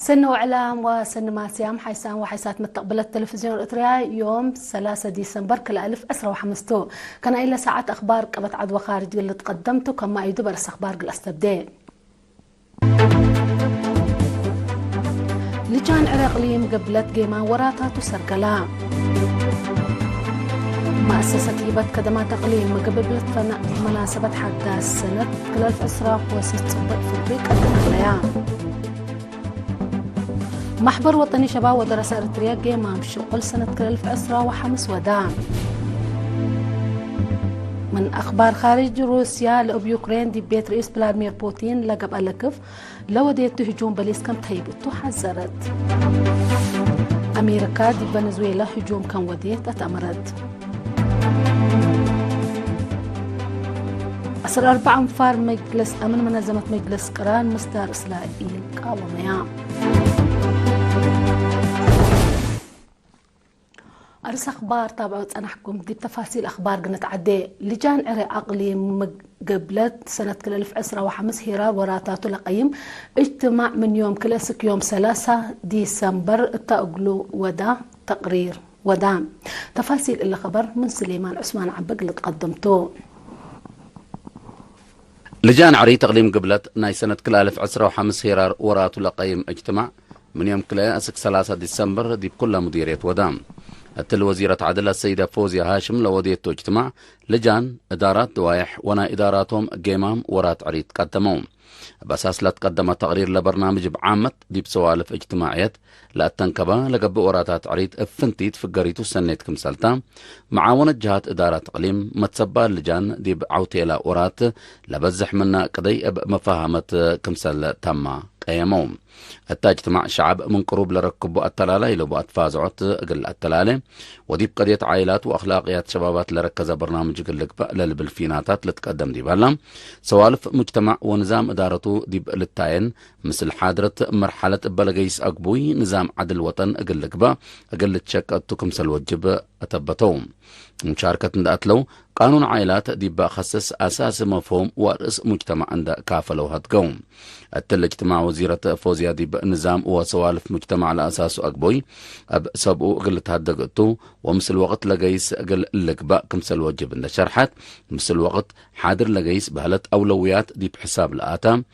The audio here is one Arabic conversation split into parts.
سن وإعلام وسن ماسيام حيسان وحيسات متقبلة التلفزيون الإثريا يوم 3 ديسمبر كل 1405 كان إلى ساعات أخبار قبت عدوى خارج اللي تقدمته كما يدبرس أخبار قل أستبدال لجان عراقليم قبلت قيمة وراتات وسرقلا مؤسسة هيبة خدمات إقليم قبلت مناسبة حداث سنة كل 1406 في الطريق الدنيا محبر وطني شباب ودراسة إريتريا قيمة بشغل سنة كل 1405 ودعم من أخبار خارج روسيا لأوكرين دي بيت رئيس فلاديمير بوتين لقب ألكف لو ديت هجوم بليس كم تهيبتو حذرت أمريكا دي فنزويلا هجوم كم وديت أتأمرت أسر 4 أنفار مجلس أمن منظمة مجلس قران مصدر إسرائيل قاوميا أرس أخبار تابعوا أنا أحكم دي بتفاصيل أخبار قنت عدي لجان عراقلي قبلت سنة كل 1405 هيرار وراتاتو لقيم اجتماع من يوم كلاسك يوم 3 ديسمبر تقلو ودا تقرير ودام تفاصيل اللي خبر من سليمان عثمان عبق اللي تقدمته لجان عري تقليم قبلت ناي سنة كل 1405 هيرار وراتو لقيم اجتماع من يوم كلاسك 3 ديسمبر دي بكل مديرية ودام التل وزيرة عدل السيدة فوزيا هاشم لوديتو اجتماع لجان إدارات دوايح ونا إداراتهم قيمام ورات عريت قدموهم بأساس لا تقدم تقرير لبرنامج بعامة دي بسوالف اجتماعيات لا تنكبا لقب وراتات عريت افنتيت في قريتو سنيتكم سلطان معاونة جهات إدارات قليم متسبا اللجان دي بعوتيلا ورات لبزح منا قضي مفاهمة كمسل تما قيموم التاجتماع شعب من قروب لركبوا التلالة يلبوا أتفازعات قل التلالة ودي بقضية عائلات وأخلاقيات شبابات لركز برنامج قل للبلفيناتات لتقدم دي بهلا سوالف مجتمع ونظام إدارته دي للتاين مثل حادرة مرحلة بلغيس أقبوي نظام عدل وطن قل لقبا قل تشك أتوكم سلوجب أتبتوم مشاركة ندأتلو قانون عائلات دي بخصص أساس مفهوم ورئيس مجتمع عند كافلو هتقوم التل اجتماع وزيرة فوزيا دي بنظام وسوالف مجتمع على أساس أقبوي أب سبقو قل تهدقتو ومثل وقت لقيس قل لقباء كمسل وجب عند شرحت مثل وقت حاضر لقيس بهلت أولويات دي بحساب الآتام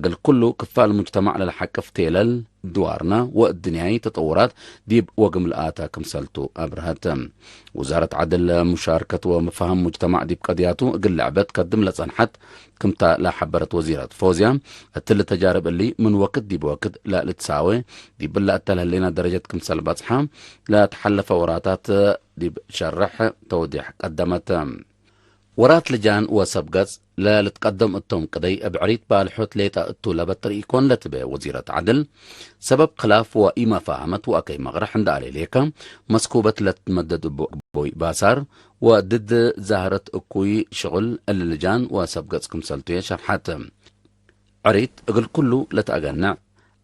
قل كله كفال المجتمع للحق في تيلل دوارنا والدنياي تطورات ديب وقم الآتا كمسلتو أبرهتم وزارة عدل مشاركة ومفاهم مجتمع ديب قضياتو قل لعبت قدم لصنحت كمتا لا حبرت وزيرة فوزيا التل تجارب اللي من وقت ديب وقت لا لتساوي ديب لا التلهلينا درجة كمسل بصحة لا تحلف وراتات ديب شرح توضيح قدمت ورات لجان وسبقز لا لتقدم التوم قدي أبعريت بالحوت ليتا الطولة بطريق كون لتبه وزيرة عدل سبب خلاف وإما فهمت وأكي مغرح عند علي ليكا مسكوبة لتمدد بوي باسار وضد زهرة أكوي شغل اللجان وسبقز كمسلتوية شرحات عريت أقل كله لتأغنع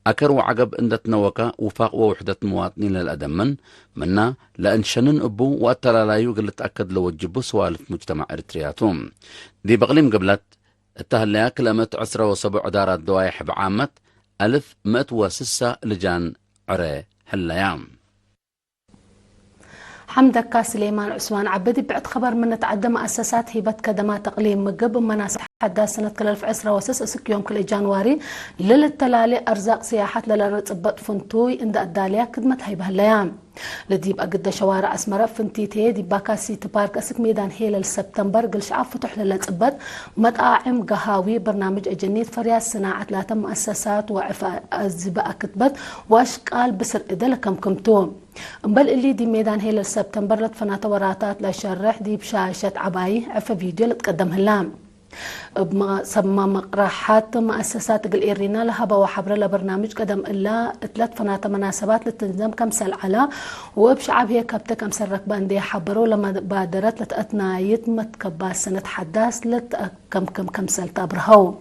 أكر وعقب اندت نوكا وفاق ووحدة مواطنين للأدمن منا لأن شنن أبو وأتلالايو قل تأكد لو وجبو سوالف مجتمع إريترياتهم دي بقليم قبلت التهليا كلمت عسرة وسبع دارات دوايح بعامة 1106 لجان عري هالليام حمدك سليمان عثمان عبدي بعد خبر من تعدى مؤسسات هيبة خدمات إقليم مقب مناسبة حداث سنة كل 1406 يوم كل جانواري للتلالي أرزاق سياحات للرتبط فنتوي عند الدالية خدمة هيبة هالليام لديب أقد شوارع أسمرة فنتيتي دي باكاسي تبارك أسك ميدان هيل سبتمبر قل شعب فتح للتبط مطاعم قهاوي برنامج أجنيد فرياس صناعة لا مؤسسات وعفاء الزباء كتبت واشقال بسر إدل كمتوم بل اللي دي ميدان هيل سبتمبر لتفنات وراتات لشرح دي بشاشة عباي عفا فيديو لتقدم هلام سما مقرحات مؤسسات الإيرينا لهبا وحبر لبرنامج قدم إلا 3 فنات مناسبات للتنظيم كمسل على وبشعب هي كبتة كمسل ركبان دي حبروا لما بادرت لتأتنايت متكبا سنة حداث كمسل تابرهو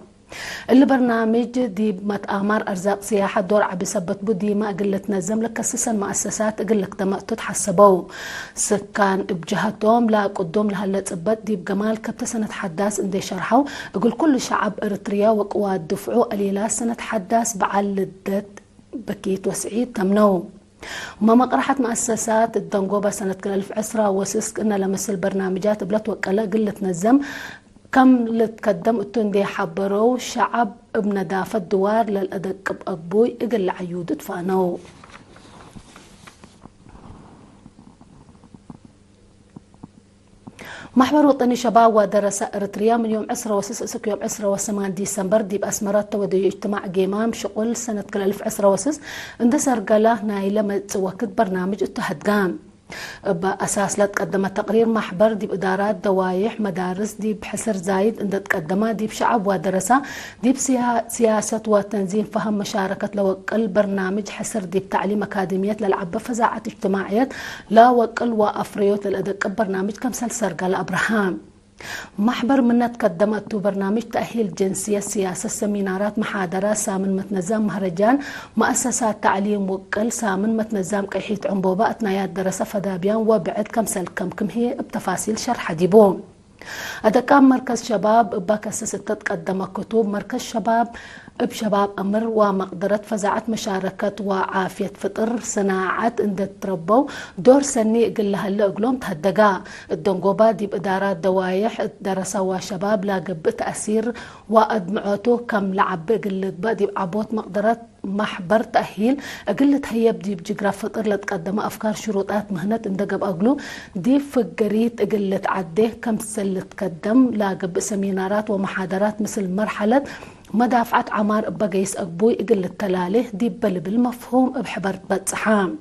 البرنامج دي متآمر أرزاق سياحة دور عبي سبت بودي ما أقل تنظم لك كسسا المؤسسات أقل لك تمأتو تحسبو سكان بجهتهم لا قدوم لها اللي تثبت دي بجمال كبت سنة حداث اندي شرحو أقول كل شعب إريتريا وقوات دفعو قليلا سنة حداث بعلدت بكيت وسعيد تمنو ما مقرحة مؤسسات الدنقوبة سنة 2010 وسسك إن لمس البرنامجات بلت وكلا قلة نزم كم لتقدم التندي حبرو شعب ابن دافة الدوار للأدق بأبوي اقل عيود اتفانو محور وطني شباب ودرس إريتريا من يوم 10 وسس اسك يوم 10 و8 ديسمبر ديب أسمرات تودي اجتماع جيمام شغل سنة 2010 وسس اندسر قاله نايلة متوكد برنامج اتحد قام بأساس لا تقدم تقرير محبر دي بإدارات دوايح مدارس دي بحسر زايد عند تقدمها دي بشعب ودرسة دي بسياسة وتنظيم فهم مشاركة لوقل برنامج حسر دي بتعليم أكاديميات للعبة فزاعة اجتماعيات لا وقل وأفريوت للأدق برنامج كمسل سرقال أبراهام محبر منا تقدمت برنامج تأهيل جنسية سياسة سمينارات محاضرة سامن متنظم مهرجان مؤسسات تعليم وكل سامن متنظم كيحيت عنبوبة أثنايات دراسة فدابيان وبعد كمسل كم هي بتفاصيل شرح ديبون هذا كان مركز شباب باكسس تتقدم كتب مركز شباب بشباب أمر ومقدرة فزعة مشاركة وعافية فطر صناعة اند تربو دور سني قل هلا قلوم تهدقا الدنقوبة دي بإدارات دوايح درسة وشباب لاقب تأثير وأدمعوتو كم لعب قل دي بعبوت مقدرة محبر تأهيل قلت هيب دي بجغراف فطر لتقدم أفكار شروطات مهنة اندقب أقلو دي فقريت قلت عده كم سل تقدم لاقب سمينارات ومحاضرات مثل مرحلة مدافعة عمار بقيس أبوي قل التلاليه دي بالمفهوم بحبر بتصحام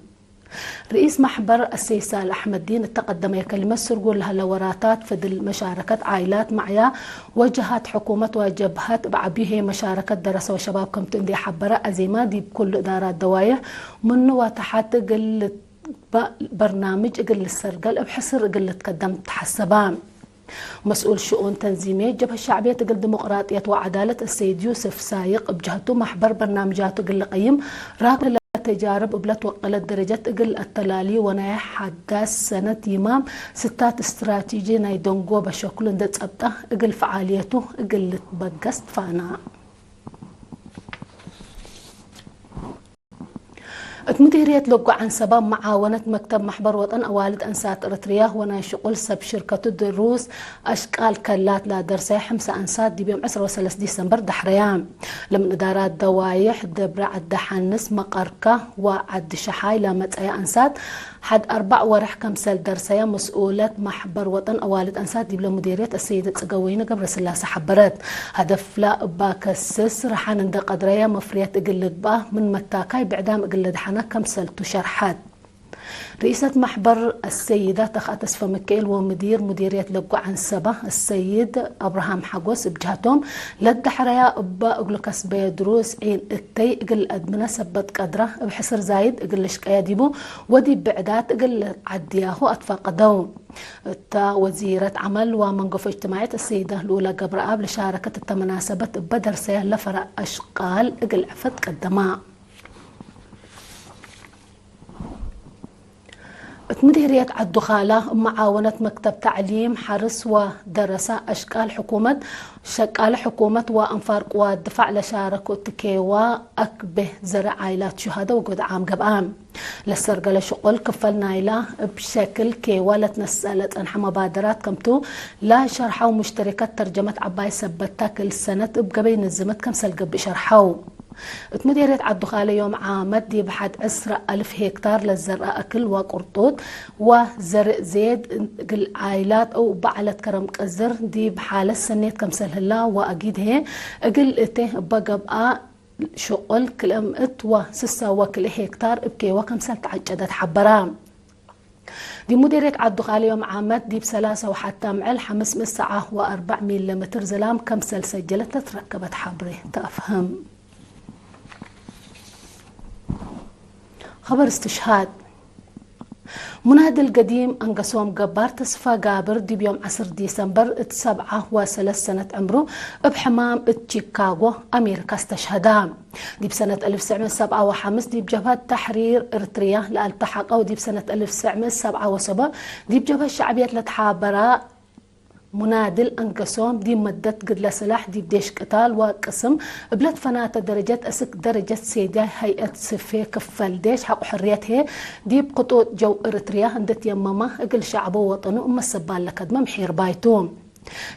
رئيس محبر السيسال أحمد دين التقدم يكلمة سرقول لها لوراتات فدل مشاركة عائلات معيا وجهات حكومة وجبهات بعبيه مشاركة دراسة وشباب كم تندي حبرة أزيمة دي بكل إدارات دوايح منه وتحت قل برنامج قل السرقل بحصر قل تقدم تحسبان مسؤول شؤون تنظيمية الجبهة الشعبية تقل ديمقراطية وعدالة السيد يوسف سايق بجهته محبر برنامجاته قل قيم راقب تجارب بلت وقلت درجات قل التلالي ونايح حداس سنة يمام ستات استراتيجي نايدونغو بشكل اندت أبطه قل فعاليته قل تبقست فانا مديرية لقو عن سبب معاونة مكتب محبر وطن أوالد أنسات إريتريا وناشقل سب شركة الدروس أشكال كلات لا درسي حمسة أنسات دي بيوم 10 ديسمبر دحريان لمن إدارات دوايح دبرع عد حنس مقركة وعد شحاي لامت أي أنسات حد 4 ورح كمسل درسيا مسؤولة محبر وطن أوالد أنسات دي بلا مديرية السيدة تقوينة قبل سلاسة حبرت هدف لا باكسس رحان اند قدرية مفريات اقلد باه من متاكاي بعدام اقلد حنا كمسل تشرحات رئيسة محبر السيدة تخاتس فمكيل ومدير مديرية لقو عن سبا السيد أبراهام حقوس بجهتهم للدحرية أبا أقلقس بيدروس عين التي اقل أدمنا سبت قدره بحسر زايد اقل شكايا ديبو ودي بعدات اقل عدياهو أطفاق دوم تا وزيرة عمل ومنقف اجتماعية السيدة الأولى قبر آب لشاركة التمناسبة بدر سيه لفرع أشقال اقل عفت قدماء مديرية الدخالة معاونة مكتب تعليم حرس ودراسة أشكال حكومة وأنفار قوى الدفاع لشاركوا تكيوا أكبه زرع عائلات شهداء وقود عام قبعام لسرقة شغل كفلنا إله بشكل كيوا لتنسألت أنحى مبادرات كمتو لا شرحوا مشتركات ترجمة عباي سبتا كل سنة بقبي نزمت كم سلقب بشرحوا مديرية الدخالة يوم عامد دي بحد 10,000 هكتار للزرع أكل وقرطوط وزرع زيد قل عائلات أو بعلة كرم قزر دي بحالة سنة كمسل هلا وأكيد هي قل إته بقبقى شغل كلمت وسسا وكل هكتار بكي وكمسل تعجدت حبرام دي مديرية الدخالة يوم عامد دي بسلاسة وحتى معل 5 ساعة و4 ملم زلام كمسل سجلت تركبت حبري تفهم خبر استشهاد منادي القديم أنقصوم قبار تصفى قابر دي بيوم 10 ديسمبر 7 سنة عمره بحمام تشيكاغو أمريكا استشهدا دي بسنة 1957 دي بجبهة تحرير إريتريا لالتحق أو دي بسنة 1977 دي بجبهة الشعبية لتحابرة منادل أنقسوم دي مدت قد لسلاح دي بديش قتال وقسم بلاد فنات درجات أسك درجة سيدة هيئة سفي كفال ديش حق حريتها دي بقطوط جو إريتريا هندت يماما اقل شعبه وطنه أم السبال لكد ممحير بايتوم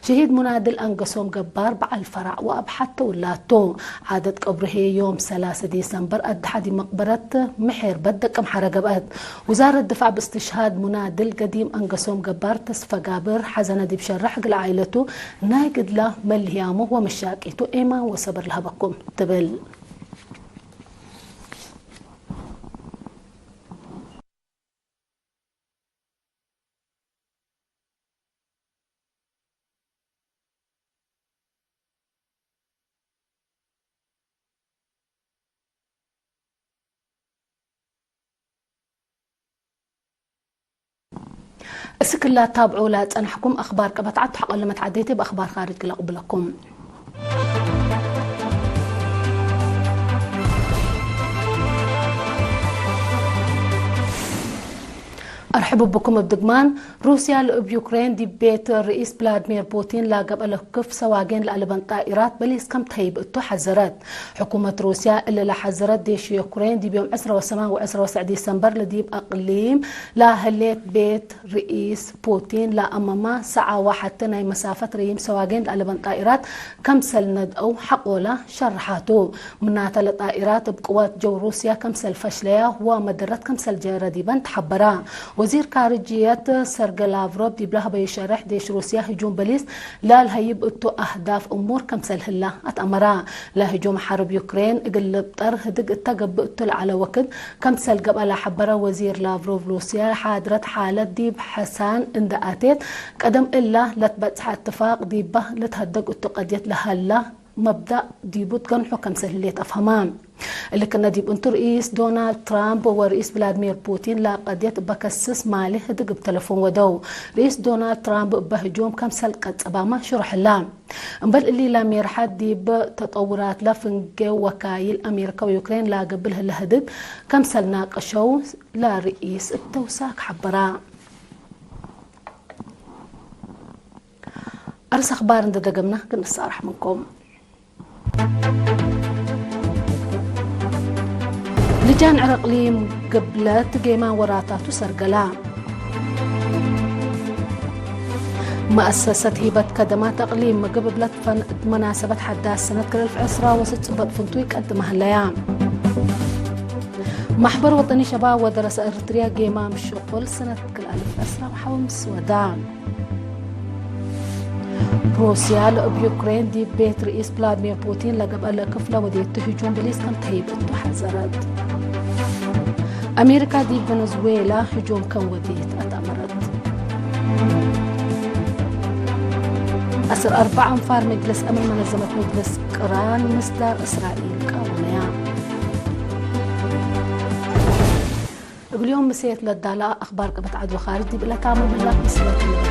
شهيد منادل أنقسوم جبار بعل فرع وأبحث ولاتو عادة قبره يوم 3 ديسمبر أدحدي مقبرة محير بدك أم حرقبات وزارة الدفاع باستشهاد منادل قديم أنقسوم جبار تسفى قابر حزنة دي بشرح قل عائلته نايقد له ملهيامه ومشاكيته إيما وصبر لها بكم تبل اسكلا تابعوا لا تنحكم اخبار كبتعد حق لما تعديتي باخبار خارج قبلكم أرحب بكم بدقمان روسيا بيوكرين دي بيت الرئيس فلاديمير بوتين لا قبل كف سواقين لألبان طائرات بليس كم تهيب اتو حذرت حكومة روسيا اللي لحذرت ديش يوكرين دي بيوم 10 ديسمبر لديب أقليم لا هليت بيت رئيس بوتين لا أماما ساعة واحد تناي مسافة ريم سواقين لألبان طائرات كم سلند أو حقولا شرحاتو منات الطائرات بقوات جو روسيا كم سل فشلية ومدرت كم سل جاردي بنت حبرا وزير خارجية سيرجي لافروف دي بلها بيشرح ديش روسيا هجوم بليس لا الهيب اتو أهداف أمور كم سلهلا أتأمرا لا هجوم حرب يوكرين اقلب طر هدق اتقب اتو على وقت كم سلقب على حبرا وزير لافروف روسيا حادرت حالة دي بحسان اندقاتيت قدم إلا لتبتح اتفاق دي به لتهدق اتو قديت لهلا مبدأ ديبوت قنحو كم سهليت أفهمان اللي كنا ديب انتو رئيس دونالد ترامب ورئيس فلاديمير بوتين لا قديت بكسس مالي هدق بتلفون ودو رئيس دونالد ترامب بهجوم كم سلقت أباما شرح الله انبل اللي لا ميرحد ديب تطورات لفنجي وكايل أمريكا ويوكرين لا قبلها لهدق كم سلناقشو لا رئيس التوساك حبرا أرس أخبار ندقمنا كنا الصارح منكم لجان عرقليم قبلت قيما وراتاتو سرقلا مؤسسة هبة كدمات أقليم قبلت مناسبة حداث سنة 2010 وستبط فنتوي قدمها الليام محبر وطني شباب ودرس إريتريا قيما مشغول سنة 2010 وحومس ودام روسيا بيوكرين دي بيت رئيس فلاديمير بوتين لقب على كفلة وديت هجوم بليس كم تهيب اتو حذرت أمريكا دي فنزويلا هجوم كم وديت أتأمرت أسر 4 أنفار مجلس أمن منظمة مجلس قران مصدر إسرائيل قاوميا اليوم مسيت للدلاء أخبار قبت عدو خارج دي بلا تعمل بالله مسيت